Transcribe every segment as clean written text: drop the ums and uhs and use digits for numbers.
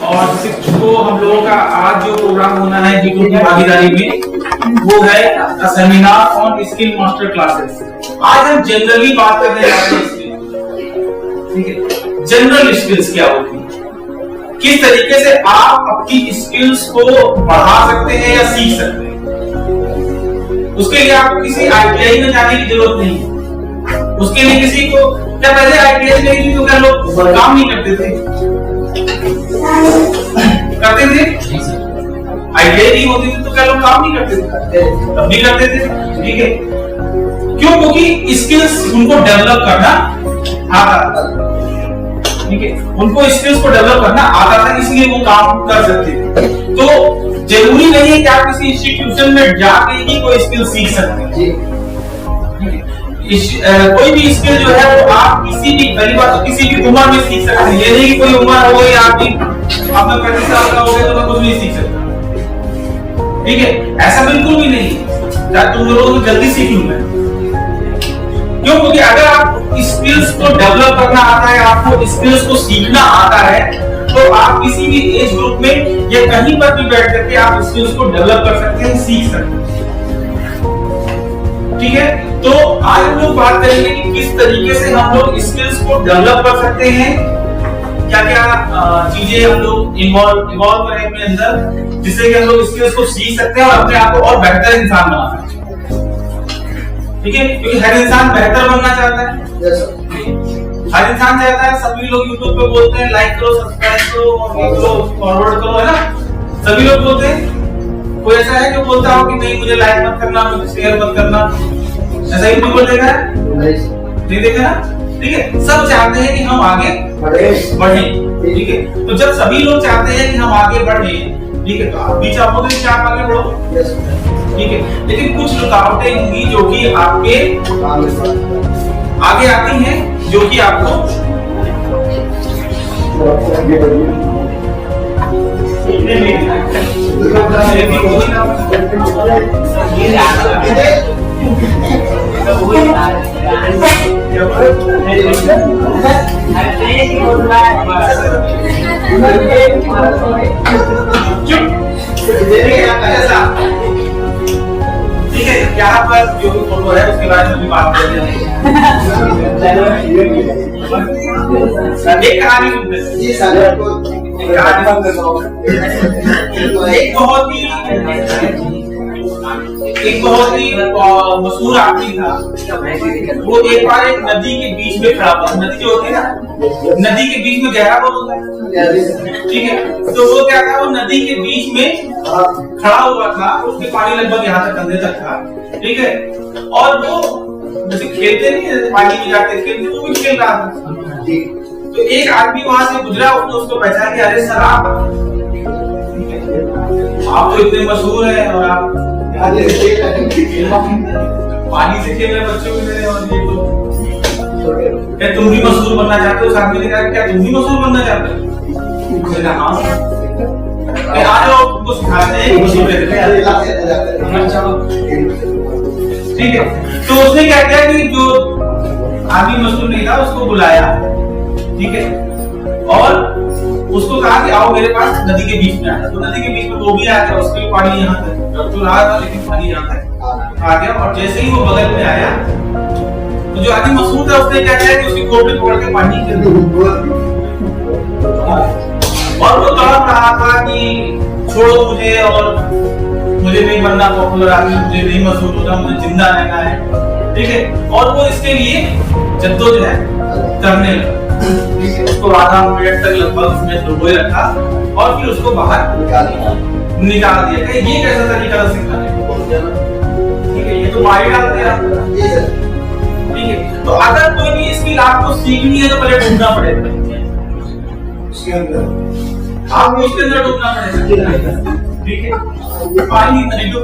और जिसको हम लोगों का आज जो प्रोग्राम होना है जी की भागीदारी में वो है seminar on skill master classes. आज हम जनरली बात करने जा रहे हैं, ठीक है, जनरल स्किल्स क्या होती है, किस तरीके से आप अपनी स्किल्स को बढ़ा सकते हैं या सीख सकते हैं। उसके लिए आपको किसी आईटीआई में जाने की जरूरत नहीं है। उसके लिए किसी को क्या पहले आईटीआई नहीं थी तो क्या लोग काम नहीं करते थे? करते थे। आईटीआई नहीं होती थी तो क्या लोग काम नहीं करते थे? तब भी करते थे, ठीक है। क्यों? क्योंकि स्किल्स उनको डेवलप करना आता था, ठीक है, उनको स्किल्स को डेवलप करना आता था, इसलिए वो काम कर सकते थे। तो जरूरी नहीं है कि आप किसी इंस्टीट्यूशन में जाके ही कोई स्किल सीख सकते हैं। कोई भी स्किल जो है वो आप किसी भी, पहली बात तो किसी भी उम्र में सीख सकते हैं। ये नहीं कि कोई उम्र हो गई आपकी, आपने 35 साल का हो गया तो मैं कुछ नहीं सीख सकता, ठीक है, ऐसा बिल्कुल भी नहीं है। तुम लोग जल्दी सीख लूं मैं, क्यों? क्योंकि अगर आप स्किल्स को डेवलप करना आता है, आपको स्किल्स को सीखना आता है, तो आप किसी भी एज ग्रुप में या कहीं पर भी बैठ करके आप स्किल्स को डेवलप कर सकते हैं, सीख सकते हैं, ठीक है। तो आज हम लोग बात करेंगे कि किस तरीके से हम लोग स्किल्स को डेवलप कर सकते हैं, क्या क्या चीजें हम लोग इवॉल्व करें अपने अंदर, जिससे कि हम लोग स्किल्स को सीख सकते हैं और अपने आप को और बेहतर इंसान बना सकते हैं, ठीक है। क्योंकि हर इंसान बेहतर बनना चाहता है, हर इंसान चाहता है। सभी लोग यूट्यूब पे बोलते हैं लाइक करो, सब्सक्राइब करो और फॉरवर्ड करो, है ना, सभी लोग बोलते हैं। कोई ऐसा है जो बोलता हो कि नहीं मुझे लाइक मत करना, मुझे शेयर मत करना? ऐसा यूट्यूब पर देखा है? नहीं देखा ना, ठीक है। सब चाहते हैं कि हम आगे बढ़े, ठीक है। तो जब सभी लोग चाहते हैं कि हम आगे बढ़े, ठीक है, तो आप भी चाहोगे कि आप आगे बढ़ो, ठीक है। लेकिन कुछ रुकावटें होंगी जो कि आपके आगे आती हैं, जो कि आपको ठीक है। यहाँ पर जो भी फोटो है उसके बारे में भी बात कर रहे हैं। एक कहानी सुनते हैं जी सर, एक बहुत ही मशहूर आदमी था। वो एक बार एक नदी के बीच में खड़ा हुआ। नदी जो होती है ना, नदी के बीच में गहरा बहुत होता है, ठीक है। तो वो क्या था, वो नदी के बीच में खड़ा हुआ था, उसके पानी लगभग यहाँ तक कंधे तक था, ठीक है। और वो जैसे खेलते नहीं, पानी में जाते खेलते, वो भी खेल रहा था। तो एक आदमी वहां से गुजरा, उसने उसको पहचान किया, अरे सर आप तो इतने मशहूर हैं और आप पानी से खेल रहे बच्चों के लिए, और ये तो क्या तुम भी मशहूर बनना चाहते हो? सामने ने कहा क्या तुम भी मशहूर बनना चाहते हो? हाँ, आ जाओ, तुमको सिखाते हैं मशहूर ठीक है। तो उसने क्या किया कि जो आदमी मशहूर नहीं था उसको बुलाया, ठीक है, और उसको कहा कि आओ मेरे पास नदी के बीच में आया। तो नदी के बीच में वो भी आया था, उसके लिए पानी यहाँ तक तो रहा था, लेकिन पानी यहाँ तक आ गया। और जैसे ही वो बगल में आया तो जो आदमी मशहूर था उसने क्या किया कि उसकी कोट पकड़ के पानी कर दिया, और वो तड़प रहा था कि छोड़ो मुझे, और मुझे नहीं बनना पॉपुलर आदमी, मुझे नहीं मशहूर होना, मुझे जिंदा रहना है, ठीक है। और वो इसके लिए जद्दोजहद करने लगा, उसको आधा मिनट तक लगभग उसने डुबोए रखा और फिर उसको बाहर निकाल दिया। ये कैसा तरीका था सिखाने का, ठीक है, ये तो मार डाल दिया, ठीक है। तो अगर कोई भी स्किल आपको सीखनी है तो पहले ढूंढना पड़ेगा उसके अंदर, आपको उसके अंदर ढूंढना पड़ेगा, ठीक है। पानी नहीं तो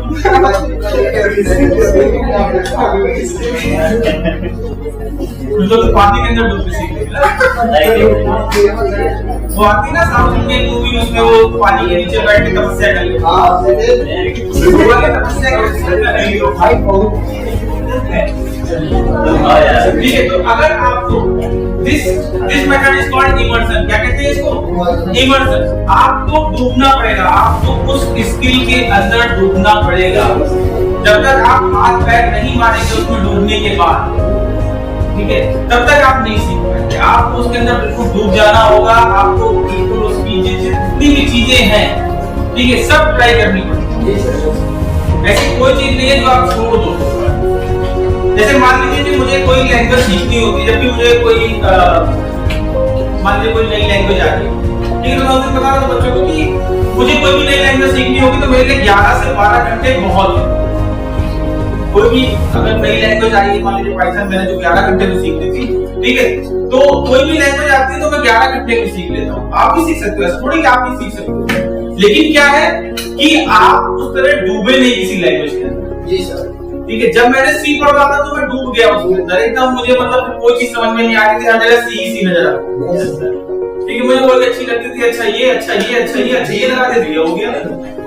पानी के अंदर डूबने सीख वो आती ना साउथ इंडियन मूवी, उसमें वो पानी के नीचे बैठ के तपस्या कर ठीक है। तो अगर आपको this method is called immersion. क्या कहते हैं इसको? इमर्शन। आपको डूबना पड़ेगा, आपको उस स्किल के अंदर डूबना पड़ेगा। जब तक आप हाथ पैर नहीं मारेंगे उसमें डूबने के बाद, ठीक है, तब तक आप नहीं सीख पाएंगे। आपको उसके अंदर बिल्कुल डूब जाना होगा। आपको बिल्कुल उसकी जितनी भी चीजें हैं, ठीक है, सब ट्राई करनी पड़ेगी। ऐसी कोई चीज नहीं है जो आप छोड़ दो। जैसे मान लीजिए कि मुझे कोई लैंग्वेज सीखनी होगी, जब भी मुझे कोई मान लीजिए कोई नई लैंग्वेज आ गई, ठीक है, तो मैं उसे बता दूं बच्चों को कि मुझे कोई भी नई लैंग्वेज सीखनी होगी तो मेरे लिए 11 से 12 घंटे बहुत है। कोई भी अगर नई लैंग्वेज आई, मान लीजिए पाइथन मैंने जो 11 घंटे में सीख ली थी, ठीक है, तो कोई भी लैंग्वेज आती है तो मैं 11 घंटे में सीख लेता हूँ। आप भी सीख सकते हो, थोड़ी कि आप भी सीख सकते हो, लेकिन क्या है कि आप उस तरह डूबे नहीं किसी लैंग्वेज के अंदर। जी सर, ठीक है। जब मैंने सी पढ़ रहा था तो मैं डूब गया उसके अंदर एकदम। मुझे मतलब कोई चीज समझ में नहीं आ रही थी, हर जगह सी नजर आ रही थी, ठीक है। मुझे बहुत अच्छी लगती थी, अच्छा ये अच्छा ये अच्छा ये अच्छा ये लगा दे दिया, हो गया,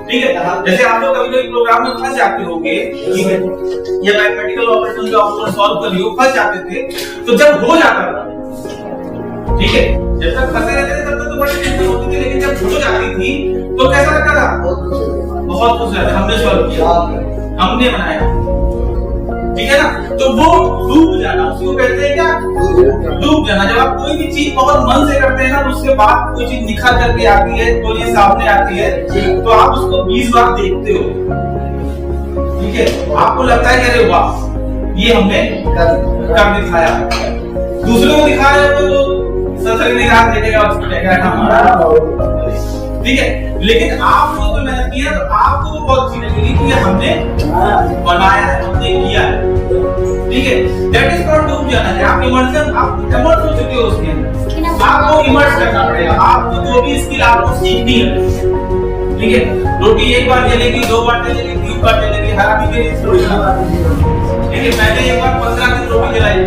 ठीक है। जैसे आप लोग कभी कभी प्रोग्राम में फंस जाते होंगे, ठीक है, या मैथमेटिकल ऑपरेशन जो आप सॉल्व कर रही हो फंस जाते थे, तो जब हो जाता था, ठीक है, जब तक फंसे रहते थे तब तक तो बड़ी टेंशन होती थी, लेकिन जब हो जाती थी तो कैसा लगता था? बहुत खुश रहता। हमने सॉल्व किया, हमने बनाया, ठीक है ना। तो वो डूब जाना, उसको कहते हैं क्या? डूब जाना। जब आप कोई भी चीज बहुत मन से करते हैं ना, तो उसके बाद कोई चीज निखर करके आती है, कोई चीज सामने आती है, तो आप उसको 20 बार देखते हो, ठीक है। आपको लगता है कि अरे वाह ये हमने कर दिखाया। दूसरों को दिखाया तो ससुर निगाह देखेगा, उसको देखेगा हमारा, ठीक है। लेकिन आप लोगों ने मेहनत किया तो आपको वो बहुत अच्छी लगेगी कि हमने बनाया है, हमने किया है, ठीक है। दैट इज कॉल्ड डूब जाना। आप इमर्शन, आप इमर्स हो चुके हो उसके अंदर, आपको इमर्स करना पड़ेगा। आपको जो भी स्किल आपको सीखनी है, ठीक है। रोटी एक बार जलेगी, 2 बार जलेगी, 3 बार जलेगी, हर आदमी के लिए थोड़ी ना, ठीक है। मैंने एक बार 15 दिन रोटी जलाई,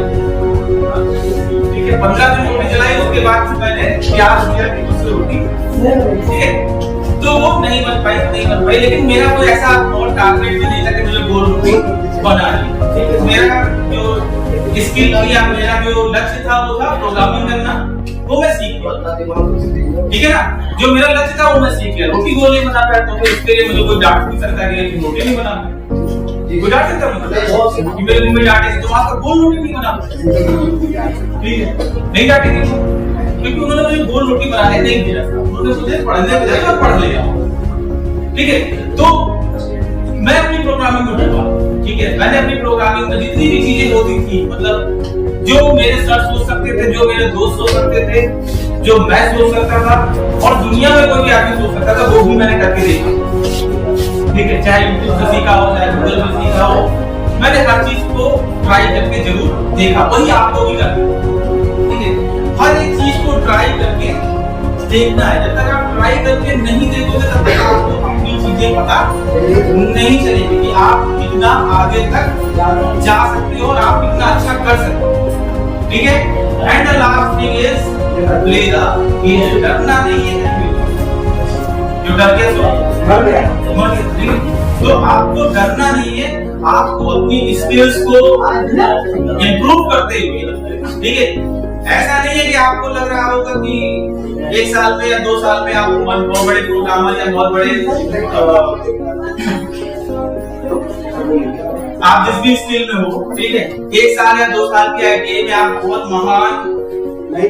ठीक है, 15 दिन रोटी जलाई, उसके बाद से मैंने प्याज दिया कि दूसरी रोटी, ठीक है, तो वो नहीं बन पाई, लेकिन मेरा कोई ऐसा और टारगेट भी नहीं था कि मुझे गोल रोटी बनानी, ठीक है। मेरा जो स्किल या मेरा जो लक्ष्य था वो था प्रोग्रामिंग करना, वो मैं सीख गया, ठीक है ना। जो मेरा लक्ष्य था वो मैं सीख गया। रोटी गोल नहीं बना पाया तो फिर इसके लिए मुझे कोई डांट नहीं सकता कि रोटी नहीं बनाना, कोई डांट सकता मुझे कि मेरे मम्मी डांटे थी तो वहां पर गोल रोटी नहीं बना, ठीक है, नहीं डांटी थी क्योंकि उन्होंने मुझे गोल रोटी बनाने नहीं दिया था। उन्होंने मुझे पढ़ने के बजाय पढ़ लिया, ठीक है। तो मैं अपनी प्रोग्रामिंग में डूबा, ठीक है। मैंने अपनी प्रोग्रामिंग में जितनी भी चीजें होती थी, मतलब जो मेरे सर सोच सकते थे, जो मेरे दोस्त सोच सकते थे, जो मैं सोच सकता था और दुनिया में कोई भी आदमी सोच सकता था, वो भी मैंने करके देखा, ठीक है। चाहे यूट्यूब से सीखा हो, चाहे गूगल से सीखा हो, मैंने हर चीज को ट्राई करके जरूर देखा। वही आपको भी करना, ठीक है। हर एक चीज को ट्राई करके देखना है। जब तक आप ट्राई करके नहीं देखोगे तब तक आपको अपनी चीजें पता नहीं चलेगी कि आप कितना आगे तक जा सकते हो और आप कितना अच्छा कर सकते हो, ठीक है। And the last thing is play the game. डरना नहीं है, जो डर गया सो मर गया, तो आपको डरना नहीं है, आपको अपनी स्किल्स को इम्प्रूव करते हुए, ठीक है। ऐसा नहीं है कि आपको लग रहा होगा कि 1 साल में या 2 साल में आप बहुत बड़े प्रोग्रामर या बहुत बड़े आप जिस भी स्किल में हो, ठीक है, 1 साल या 2 साल के आईटीआई में आप बहुत महान नहीं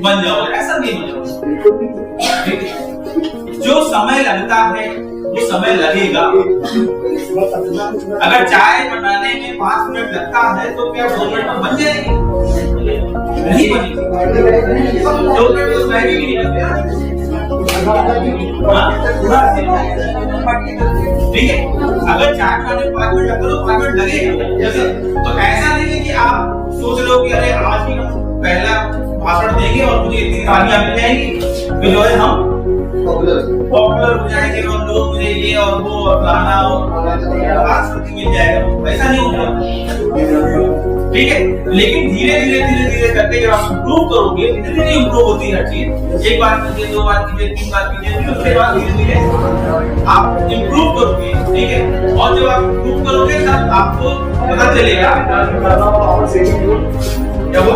बन जाओगे, ऐसा नहीं बन जाओगे, ठीक है। जो समय लगता है वो समय लगेगा। अगर चाय बनाने में 5 मिनट लगता है तो क्या 2 मिनट में बन जाएगी? नहीं बनेगी। 2 मिनट तो मैगी भी नहीं लगते, ठीक है। अगर चाय बनाने में 5 मिनट लगता तो 5 मिनट लगेगा। तो ऐसा नहीं है कि आप सोच लो कि अरे आज ही हम पहला भाषण देंगे और मुझे इतनी तालियां मिल जाएंगी तो जो है हम पॉपुलर हो जाएंगे और लोग मुझे ये और वो और फलाना और आज मिल जाएगा। ऐसा नहीं होगा, ठीक है। लेकिन धीरे धीरे करके जब आप इम्प्रूव करोगे, धीरे धीरे इम्प्रूव होती है हर चीज। 1 बार कीजिए, 2 बार कीजिए, 3 बार कीजिए, उसके बाद धीरे धीरे आप इम्प्रूव करोगे, ठीक है। और जब आप इम्प्रूव करोगे तब आपको पता चलेगा क्या हुआ?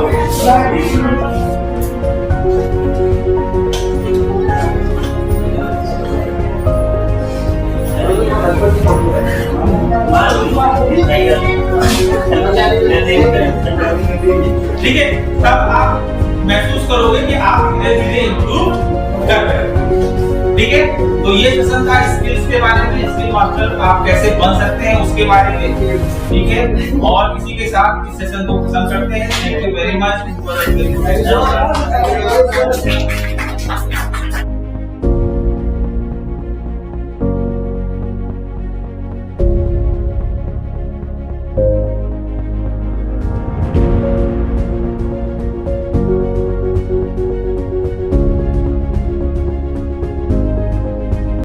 ठीक है, तब आप महसूस करोगे कि आप धीरे धीरे इम्प्रूव कर रहे हो। ठीक है, तो ये सेशन था स्किल्स के बारे में, स्किल मास्टर आप कैसे बन सकते हैं उसके बारे में। ठीक है, और इसी के साथ इस सेशन को खत्म करते हैं। Thank you very much.